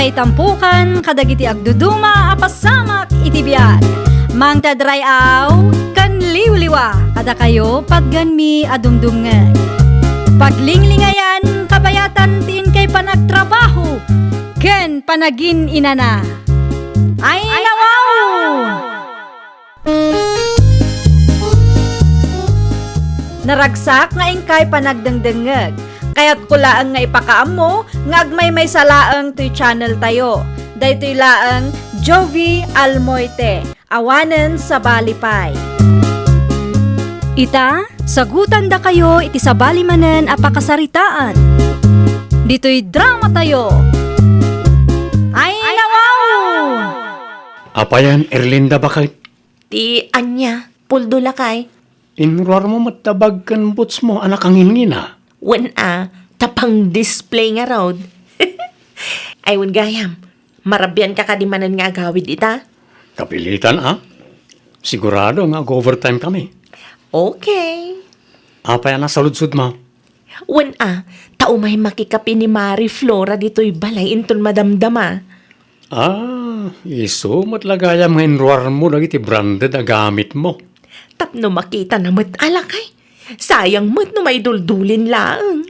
kay tampukan, kadagiti agduduma, apasamak itibiyag. Mang tadray aw, kan liwliwa, kada kayo padganmi adumdumngay. Paglinglingayan, kabayatan tin kay panagtrabaho, ken panagin inana. Ay nawaw! Naragsak nga ingkay panagdengdengeg. Kaya't kulaang nga ipakaam mo, nga agmay salaang to'y channel tayo. Daytoy laang Jovi Almoite, awanen sa balipay. Ita, sagutan da kayo iti sa balimanen apakasaritaan. Dito'y drama tayo. Ay nawaw! Apayan, Erlinda bakit? Ti Anya, puldula kay. Inruar mo matabag kan boots mo, anak ang hingina. Wen tapang display nga raw. Ay, wen gayam, marabyan ka kadimanan nga agawid ita. Kapilitan, Sigurado nga overtime kami. Okay. Apayan na sa ludsud mo. Wen tao may makikapi ni Mari Flora dito'y balay inton madamdama. Isumot lagayam nga inruar mo dagiti branded na gamit mo. Tapno makita na mat alakay. Sayang mat no may duldulin laang.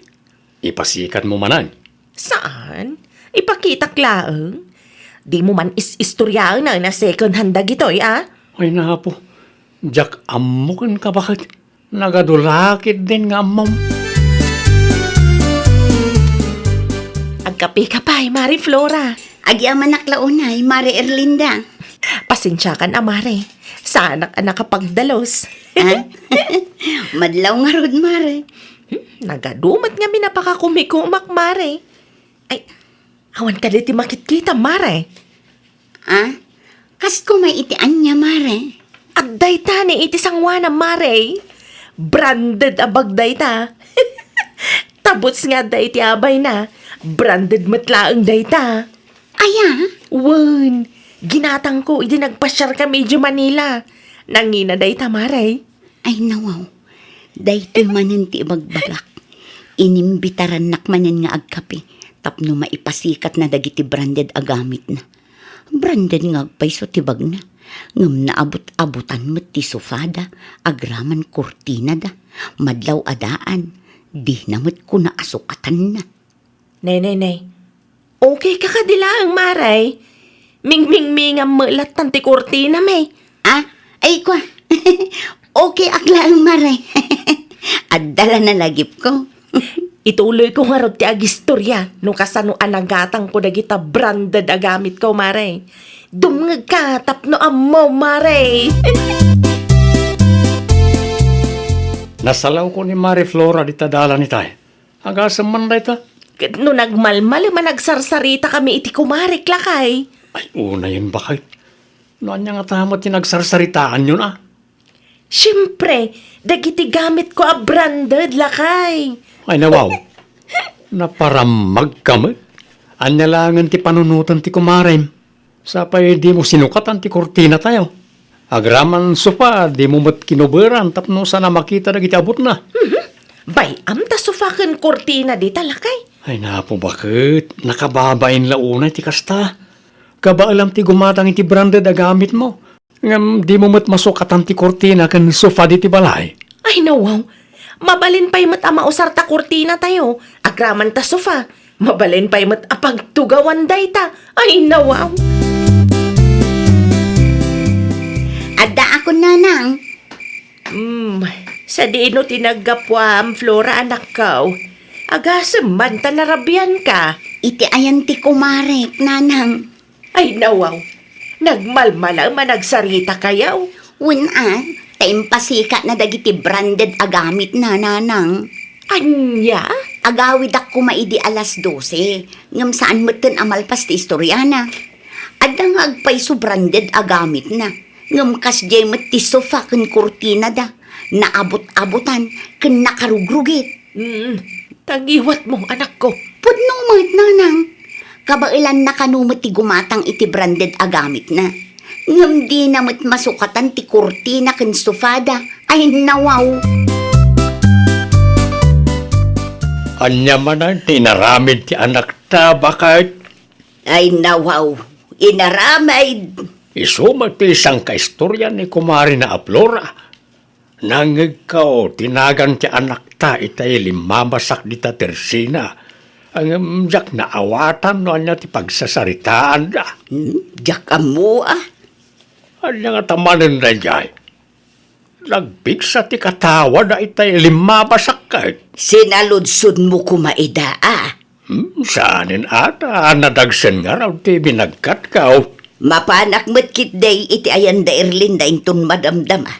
Ipasikat mo manan. Saan? Ipakita laang. Di mo man istoryaan na second hand dagitoy, Ay na po, Jack, amukin ka bakit? Nagadulakit din nga amam. Agkapi ka pa, Mari Flora. Agyaman naklaunay, Mari Erlinda. Pasensya ka na, Mari. Sa anak kapagdalos. Madlaw nga rod, Mari. Nagadumat nga minapakakumikumak, Mari. Ay, awan ka diti makit-kita, Mari. Kas ko may itian niya, Mari. Agday ta ni iti sangwana, Mari. Branded abagday ta. Tabots nga day ti abay na. Branded matlaang day ta. Aya? Wan, ginatang ko, iti nagpasyar ka medyo Manila. Nangina day ta, Mari. Ay nawaw. Daytoy manen ti bagbalak. Inimbitaran nakmanen nga agkapi. Tapno maipasikat na dagiti branded agamit na. Branded nga agpayso tibag na. Ngam na abot-abutan mo ti sofada. Agraman kurtina da. Madlaw adaan. Di namot ko na asukatan na. Nay. Okay ka kadilaang, Maray. Ming-ming-ming ang malat tanti kortina, may. Ay kwa. Okay aklaan, Mari. Adala na lagip ko. Ituloy ko nga rin ti agistorya no kasano anagatang ko dagita branded agamit ko, Maray. Dumngag ka, tapno amo, Maray. Nasalaw ko ni Mari Flora di tadala ni tay. Agasam man day ta. No nagmalmal man nagsarsarita kami iti kumarik lakay. Ay, una yun bakit? Noon niya nga tamot yung nagsarsaritaan yun Siyempre, dagiti gamit ko a branded lakay. Ay nawaw, naparamag kamot. Anyalangan ti panunutan ti kumarem. Sapay di mo sinukatan ti kortina tayo. Agraman sopa, di mo mat kinuberan tapno sana makita na abot na. Bay, amta sufakan kortina di talakay. Ay napo bakit? Nakababain launay ti kasta. Kabaalam ti gumatang iti branded na gamit mo. Ngam di mo mat masukatan ti kortina kan sofa di ti balay. Ay nawaw, mabalin pa'y mat amausar ta kortina tayo. Agraman ta sofa. Mabalin pa'y mat apagtugawan day ta. Ay nawaw. Adda ako nanang. Sa diino tinagapwam, Flora anak ko. Agasem man ta narabyan ka. Iti ayan ti kumarek, nanang. Ay nawaw, nagmalmala managsarita kayaw. Taimpasika na dagiti branded agamit na, nanang. Anya? Agawid ako maidi alas 12. Ngam saan matan amalpas ti istoryana. Adda nga agpayso branded agamit na. Ngam kas jay mat ti sofa ken kurtina da. Naabot-abutan ken nakarugrugit. Tagiwat mo anak ko. Pudno mat, nanang. Kabailan na kanumot ti gumatang iti branded agamit na. Ngam di namat masukatan ti kurtina ken sofada. Ay nawaw. Anya man ang tinaramid ti anak ta bakit? Ay nawaw, inaramay. Isumati isang kaistorya ni kumari na Aplora. Nangig ka tinagan ti anak ta itay limamasak di ta Tersina. Ang jak na awatan no anya ti pagsasaritaan da. Diyak mo ah. Anya nga tamanin na jay. Nagbigsa ti katawa da itay limamasak ka. Sinaludsod mo kumaida ah. Saanin ata nadagsen nga raw ti binagkat ka. Mapanak met kit day iti ayan da Erlinda intun madamdam ah.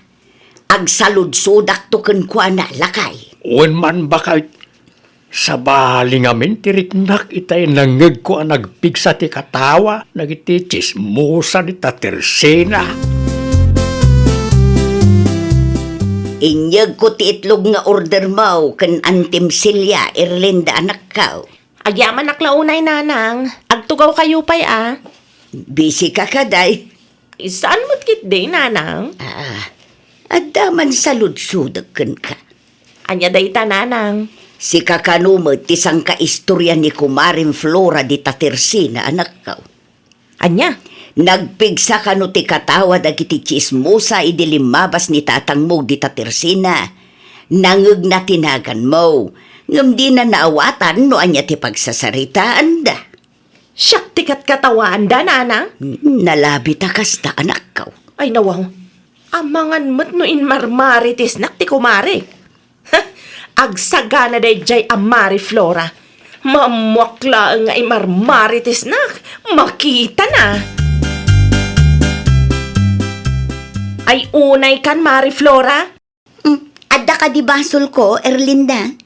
Agsaludsodak to ken kuana lakay. Uwan man bakay sa bali ngamin tiriknak itay nangeg ko ang nagpigsa ti katawa nagiti chismosa ni ta Tersina. Inyag ko ti itlog nga order mo ken Antim Silya Erlinda anak ka. Agyaman naklaunay, nanang. Agtugaw kayo pa'y, ah. Busy ka kaday. Saan mo't kit day, nanang? Adaman saludsodak ken ka. Anya day ta, nanang. Si kakanumot tisang kaistorya ni Kumaring Flora di Tatersina anak ka. Anya? Nagpigsa ka no ti katawa dagiti chismosa idilimabas ni tatang mo di Tatersina. Nangeg na tinagan mo. Ngam di na naawatan no anya ti pagsasaritaan da. Siyak tikat katawaan da, nanang. Nalabi ta kasta anak ka. Ay, nawaw. Amangan mo't no in marmaritis nak ti kumari. Agsagana day jay amari Flora. Mamwakla nga imarmaritis nak. Makita na. Ay unay kan, Mari Flora. Adda ka di basol ko, Erlinda?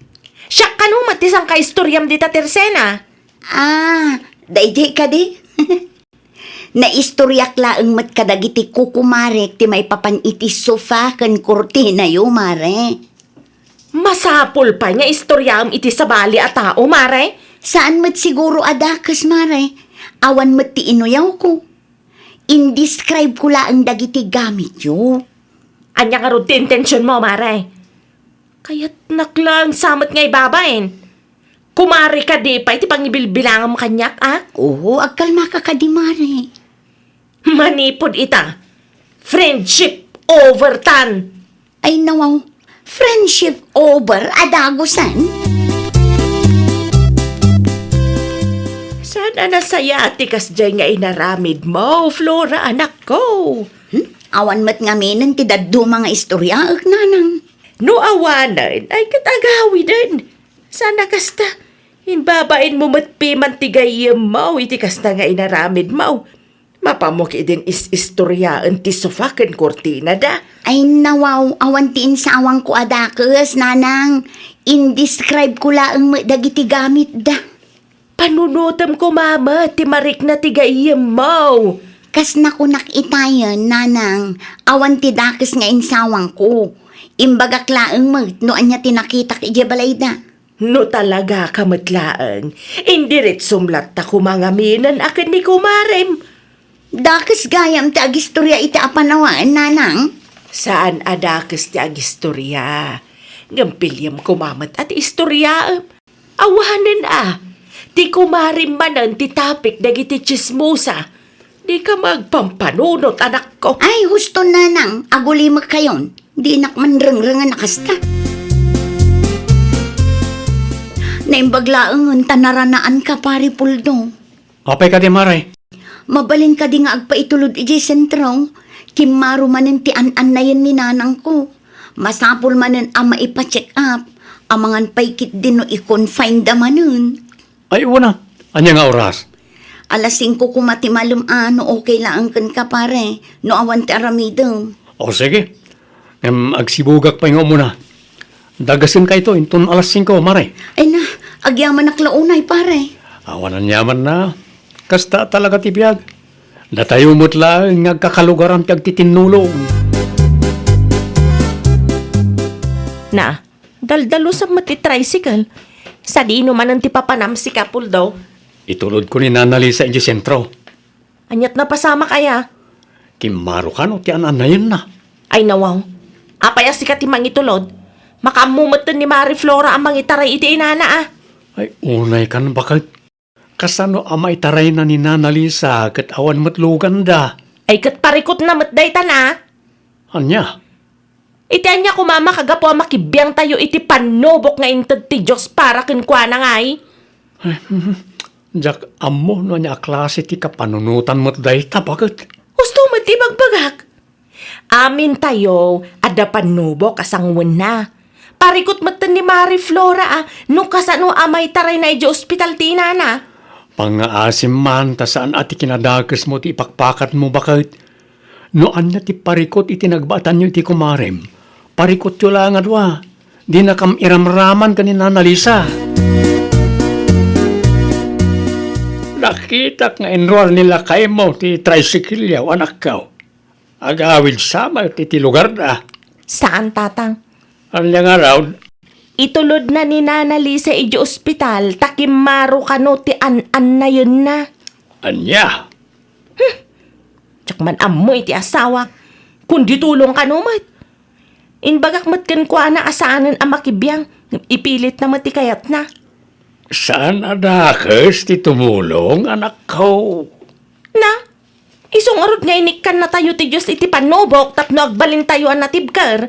Siya kanumat isang kaistoryam di ta Tersena. Dayday ka di? Naistoryak laeng mat kadagiti kukumarek ti may papan iti sofa ken kurtina yo, mare. Masapol pa niya istoryam iti sabali a tao, Mare. Saan mat siguro adakas, mare? Awan mat ti inuyaw ko. Indescribe ko laeng dagiti gamit yo. Anya nga ron ti intensyon mo, Mare. Kaya't naklang samat nga ibabain. Kumari ka di pa, iti pangibilbilangan mo kanyak, ah? Oo, agkalma ka di, mare. Manipod ita. Friendship over tan. Ay nawaw, friendship over adagusan? Sana nasaya atikas dyan nga inaramid mo, Flora, anak ko. Awan mat nga menen ti daddo mga istorya, nanang. No awanan, ay katagawi din. Sana kasta, hinbabain mo matpi mantigay mo, iti kasta nga inaramid mo. Mapamok din is-istoryaan ti sofaken kortina da. Ay nawaw, awan tiin sa awang ko adakas, nanang. Indescribe ko laeng dagiti gamit da. Panunutam ko, mama, ti marik na tigayem mo. Kas nakunak itayon, nanang. Awan ti dakas nga insawang ko. Imbagak laeng no anya tinakita ki balay da. No talaga kamatlaang, indirit sumlat ta kumangaminan akin ni kumarem. Dakas gayam ti agistorya iti apanawaan, nanang. Saan adakas ti agistorya? Ngampilyam kumamat at istorya. Awanan ti kumarim manan ti tapik dagiti chismosa. Di ka magpampanunot, anak ko. Ay, husto nanang, agulimak kayon. Di nak man reng-rengan nakasta. Naimbaglaangan tanaranaan ka, pari Puldo. Apay ka di maray. Mabalin ka di nga agpaitulod iji sentro. Kimaro manin ti an-an na yan ni nanang ko. Masapul manin ama ipa-check up. Amangan paikit din no i-confine da manin. Ay una, anya nga oras. Alas 5 kumati malum okay lang kan ka pare. No awan ti aramidom. O sige, agsibugak pa nga muna. Dagasin ka ito, intun alas 5, maray. Ay na, agyaman naklaunay pare. Awanan yaman na. Kasta talaga ti biyag. Datayo mo't lang ngagkakalugaran ti agtitinulong. Na, daldalo sa mati-tricycle. Sa di man ang tipapanam si Kapul daw. Itulod ko ni Nana Lisa inji sentro. Anyat na pasama kaya. Kimaro ka no, ti ananayin na. Ay nawaw. Apaya si katimang itulod. Makamumatan ni Mari Flora ang mangitaray iti inana. Ay, unay kan bakit? kasano amay taray na ni Nana Lisa kat awan matlugan da. Ay kat parikot na matday na. Anya? Iti anya ko mama kagapo makibiyang tayo iti panubok nga intad ti Diyos para kinkwa na nga eh. Jak amo no niya klase ti kapanunutan mo't dayta, bakit? Gusto mo ti bagbagak. Amin tayo, ada panubok asangwan na. Parikot matan ni Mari Flora nung kasano amay taray na iti ospital ti inana. Pangaasim man, ta saan ati kinadagas mo ti ipakpakat mo, bakit? Noan na ti parikot iti nagbatan nyo iti kumarem. Parikot yo lang adwa. Di na kam iramraman ka ni Nana Lisa. Nakita nga enroll nila kay mo ti tricycle yaw, anak ka. Agawid sama ti lugar na. Saan tatang? Ano nga raw? Itulod na ni Nana Lisa iti ospital, takimaro ka no ti an-an na yun na. Anya? Tsak man amoy ti asawa. Kundi tulong ka no mat. Inbagak mat kan kwa na asaanan ang makibiyang. Ipilit na mati kayat na. Saan adakas ti tumulong, anak ko? Na? Isong arod nga inikan na tayo ti Diyos iti panubok tapno agbalin tayo ang natibkar.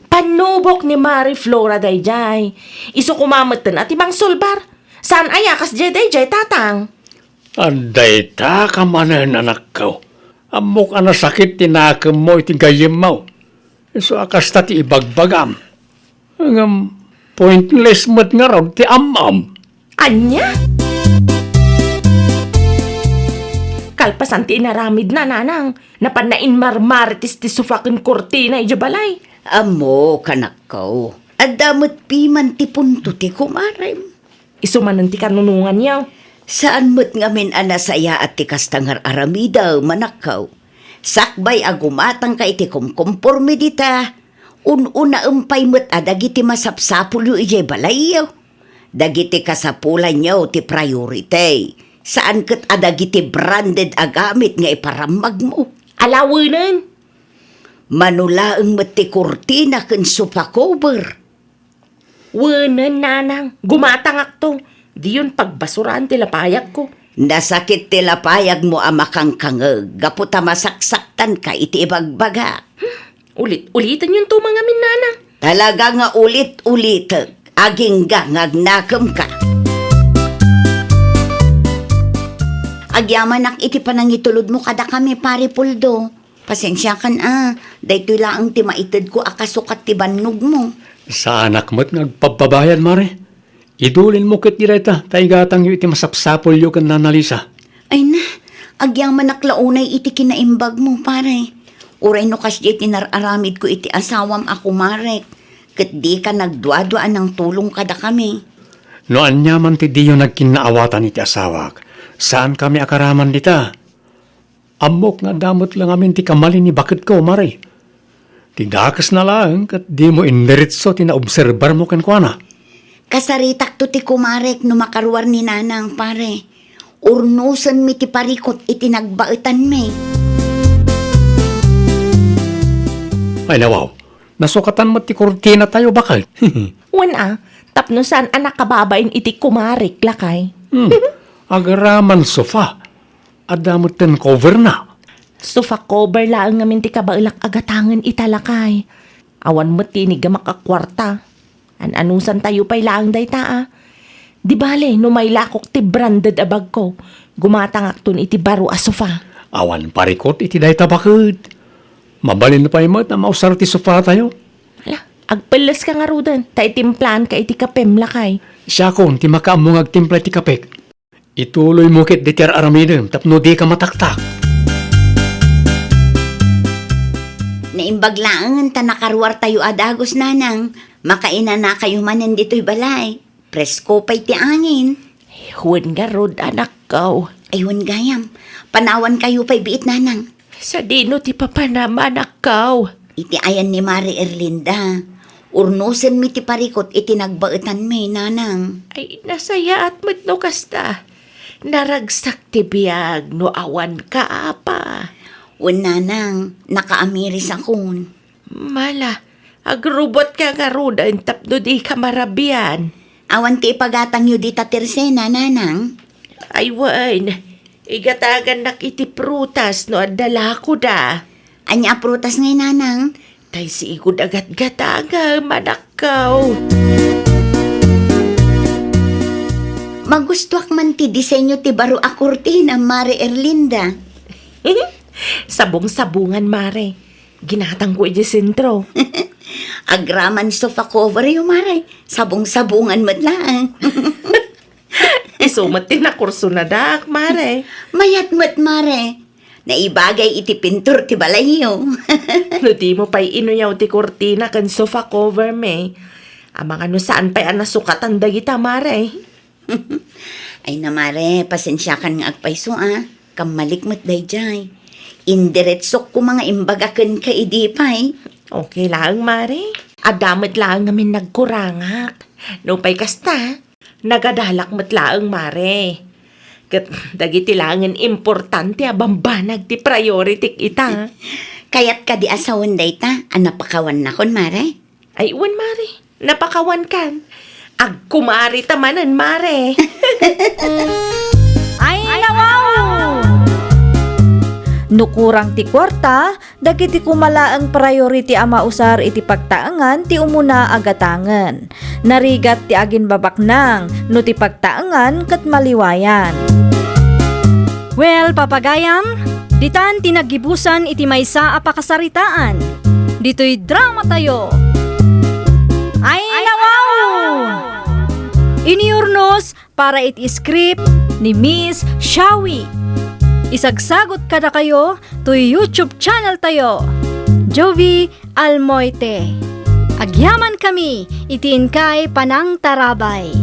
Panubok ni Mari Flora dayjay. Iso kumamatan at imang sulbar. Saan ayakas dayjay tatang? Anday ta ka manan, anak ko. Amok ana sakit tinakam mo iti gayem mo. So akas ta ti ibagbagam. Ang pointless mat nga raw ti amam. Anya? Kalpasan ti inaramid na nanang. Napanain marmaritis ti sufakin kortina ijabalay. Amo, kanak ko. Adamot piman ti punto ti kumarem. Isumanan ti kanunungan niya. Saan mo't ngamin anasaya at ti kastangar aramidaw, manakaw. Sakbay agumatang ka iti kumkumporme dita. Una umpay mo't adagiti masapsapul yu ijay balayaw. Dagiti kasapulan yaw ti priority. Saan kat adagiti branded agamit nga iparamag mo. Alawinan. Manulaang mo't ti kurtina ken sofa cover. Wanan nanang. Gumatangak to. Di yun pagbasuraan ti lapayag ko. Nasakit ti lapayag mo amakang kangeg. Gaputa masaksaktan ka iti ibagbaga. Ulitan yun to mga minanang. Talaga nga ulit-ulit. Aging ngagnakam ka. Agyaman iti panangitulod mo kada kami, pare Puldo. Pasensya kan daytoy laang ti maitid ko akasukat ti bannog mo. Sa anak mo't nagpababayan, Mare. Idulin mo kit direta, taygatang yu iti masapsapol yu kan Nana Lisa. Ay na, agyaman naklaunay iti kinaimbag mo, pare. Uray no kasdi tinararamid ko iti asawam ako, Marek. Kat di ka nagduadwaan ng tulong kada kami. Noan niya man ti diyo nagkinaawatan iti asawak. Saan kami akaraman dita? Amok nga damot lang amin ti kamali ni bakit ko, Mare. Tidakas na lang, kat di mo indiritso tinaobserbar mo kenkwana. Kasaritak to ti kumarek no makaruar ni nanang, pare. Urnusan mi ti parikot iti nagbaetan mi. Ay nawaw, nasukatan mo ti kurtina tayo bakit? Wan tapno saan anak kababain iti kumarik lakay. Agaraman sofa. Adamot ten cover na. Sofa cover lang ngamin ti kabailak agatangan italakay. Awan mo tinig nga makakwarta. Anusan tayo pa'y laang dayta Di bale, no may lakok ti branded abag ko. Gumatangak tun iti baro a sofa. Awan parikot iti dayta bakit? Mabalin na pa imot na mausar ti sofa tayo. Ala, agpeles ka nga rudan. Ta itimplan ka iti kapem lakay. Siya kon, ti makaamong agtimpla ti kapek. Ituloy mo kit di tiar aramidem, tapno di ka mataktak. Naimbaglaan ta nakaruar tayo adagos nanang. Makaina na kayo manan dito'y balay. Presko pa'y ti angin. Huwag nga rod anak ko. Ayun gayam, panawan kayo pa'y biit nanang. Sa dino ti papanama anak ko. Iti ayan ni Mari Erlinda. Urnusen mi ti parikot iti nagbaetan mi nanang. Ay, nasaya at matno kasta. Naragsak ti biyag no awan ka apa. Un nanang, nakaamiris akon. Mala, agrubot ka nga rudan tapno di ka marabian. Awan ti ipagatang yu di tatirse na nanang. Ay, wan. Igatagan nak iti prutas no adala ko da. Anya prutas ngay nanang? Tay si igod agat-gataga, manakaw. Magustuak man ti disenyo ti baro a kurtina, Mare Erlinda. Sabong-sabungan, Mare. Ginatang ko iti sentro. Agraman sofa cover yung Mare. Sabong-sabungan mo't lang. Isumat din na kurso na dak, Mare. Mayat mo't Mare. Naibagay iti pintur ti balayo. No di mo pa'y inuyaw ti kortina kan sofa cover, me. Amang ano saan pa'y anasukatan dagita, Mare. Ay na Mare, pasensya kan nga agpayso Kamalik mo't dayjay. Indiretsok ko mga imbagakan ka idipay. Okay lang, Mare. Adamot lang namin nagkurangak. No pa'y kasta, nagadalak mo't lang, Mare. Kat dagiti langan importante abambanag ti priority ita. Kayat ka di asawan dayta, napakawan na kon Mare. Ay, uwan, Mare. Napakawan kan. Agkumari tamanan, Mare. Ay, nawaw! Nukurang ti kwarta, dagiti kumalaang priority ama usar iti pagtaangan ti umuna agatangan. Narigat ti agin babaknang, no ti pagtaangan kat maliwayan. Well, papagayam, ditan tinagibusan iti maysa a pakasaritaan. Dito'y drama tayo. Ay, nawaw! Iniurnos para iti script ni Miss Shawi. Isagsagot kada kayo to YouTube channel tayo, Jovi Almoite. Agyaman kami, itiin kay Panang Tarabay.